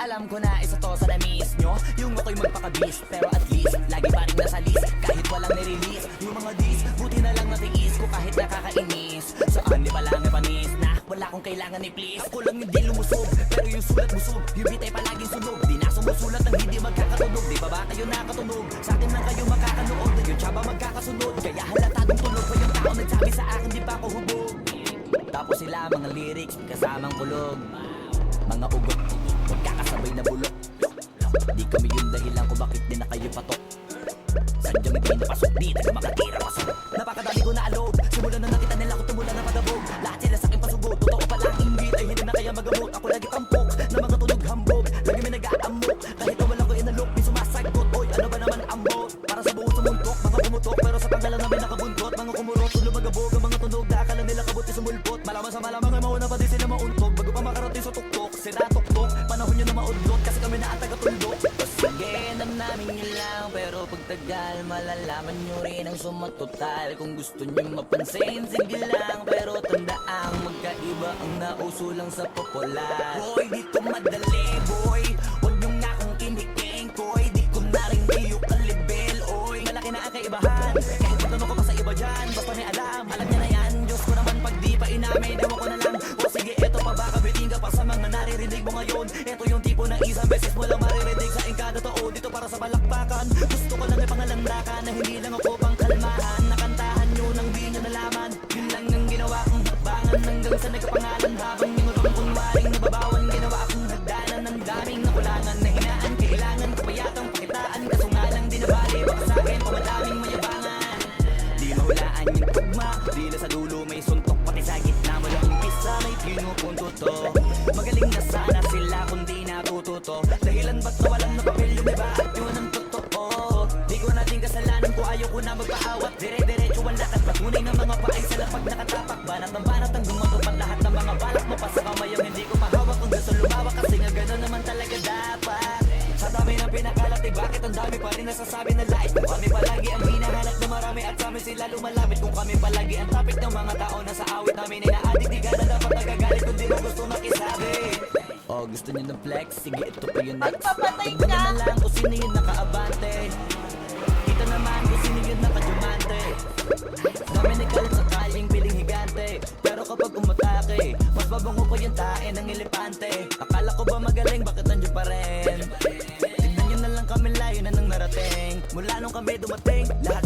Alam ko na isa to sa na-miss nyo, yung ako'y magpakabis, pero at least lagi pa rin nasa list, kahit walang nirelease. Yung mga dis, buti na lang natiis ko kahit nakakainis. Saan di pa lang may panis na wala akong kailangan ni please. Ako lang hindi lumusob, pero yung sulat busog, yung bitay palaging sunog. Di na sumusulat ng hindi magkakatunog, di ba ba kayo nakatunog? Sa akin lang kayo makakanood, yung tsaba magkakasunod. Kaya halatadong tunog pa yung tao nagsabi sa akin di pa ako hubog. Tapos sila mga lyrics, kasamang kulog, mga ugot, magkakasabay na bulok. Di kami yung dahilan kung bakit din na kayo patok. Sadyang hindi napasok, di na makatira pasok. Napakadami ko na alog, simulan na nakita nila ko tumula na padabog. Lahat sila sa akin pasugod, totoo pala ang inggit ay hindi na kaya magamot. Ako lagi tampok, na mga tunog hambog, lagi may nag-aamok. Kahit na walang ko inalok, may sumasagot. Oy, ano ba naman ambot? Para sa buong sumuntok, mga bumutok, pero sa tanggalan na may nakabuntot. Mga kumurot, tulo magabog, ang mga tunog na akala nila kabuti sumulpot. Malaman sa malamang ay mauna pa din sila mauntog, bago pa makarating sa tuktok. Sira tuktok, panahon nyo na maudlot, kasi kami na ang taga-tuldok. Sige, namin nyo lang, pero pagtagal malalaman nyo rin ang sumatotal. Kung gusto nyo mapansin, sige lang, pero tandaang magkaiba ang nauso lang sa popular. Boy, di ko madali, boy, huwag nyo nga akong kiniking, koy. Di ko na rin iyo kalibel, oy. Malaki na ang kaibahan, kahit magtanong ko pa sa iba dyan, basta may alam nyo na yan. Diyos ko naman pag di pa inamin, ewan ko na lang. O sige, eto pa baka biting ka pa sa mga naririnig mo ngayon. Eto yung tipo ng isang beses mo lang maririnig sa engkada totoo dito para sa balakbakan. Gusto ko lang ay pangalandakan na hindi lang ako pang kalmahan. Nakantahan nyo nang di nyo nalaman, yun lang ang ginawa kong hakbangan. Hanggang sa nagkapangalan habang yung urong kunwaring nababawan. Ginawa akong hagdanan ng daming nakulangan na hinaan. Kailangan ko pa yatang pakitaan, kaso nga lang di nabali. Baka sa akin pa madaming mayabangan. Di mahulaan yung tugma, di na sa dulo may suntok. Pati sa gitna mo lang umpisa may pinupunto to. Magaling na sana sila kung di natututo. Dahilan ba't nawalan na papel yung iba at yun ang totoo. Di ko natin kasalanan ko, ayaw ko na magpaawat. Dire-diretso ang lakad, patunay ng mga paay sa lapag nakatapak. Banat ang gumagapan lahat ng mga balak mo pa sa kamay ang hindi ko mahawak. Kung gusto lumawak kasi nga gano'n naman talaga dapat. Sa dami ng pinakalat, eh bakit ang dami pa rin nasasabi na lait? Kung kami palagi ang hinahanap na marami at sa amin sila lumalapit. Kung kami palagi ang topic ng mga tao na sa awit namin ay naadik. Di ka na dapat nagagalit kung di mo gusto makisabi. Oh, gusto nyo ng flex? Sige, ito pa yung next. Tignan nyo na lang kung sino yung nakaabante. Kita naman kung sino yung nakadumante. Dami nagkalit sa kaling piling higante, pero kapag umatake, mas babango ko yung tae ng elepante. Akala ko ba magaling, bakit nandiyo pa rin? Tignan nyo na lang kami, layo na nang narating. Mula nung kami dumating, lahat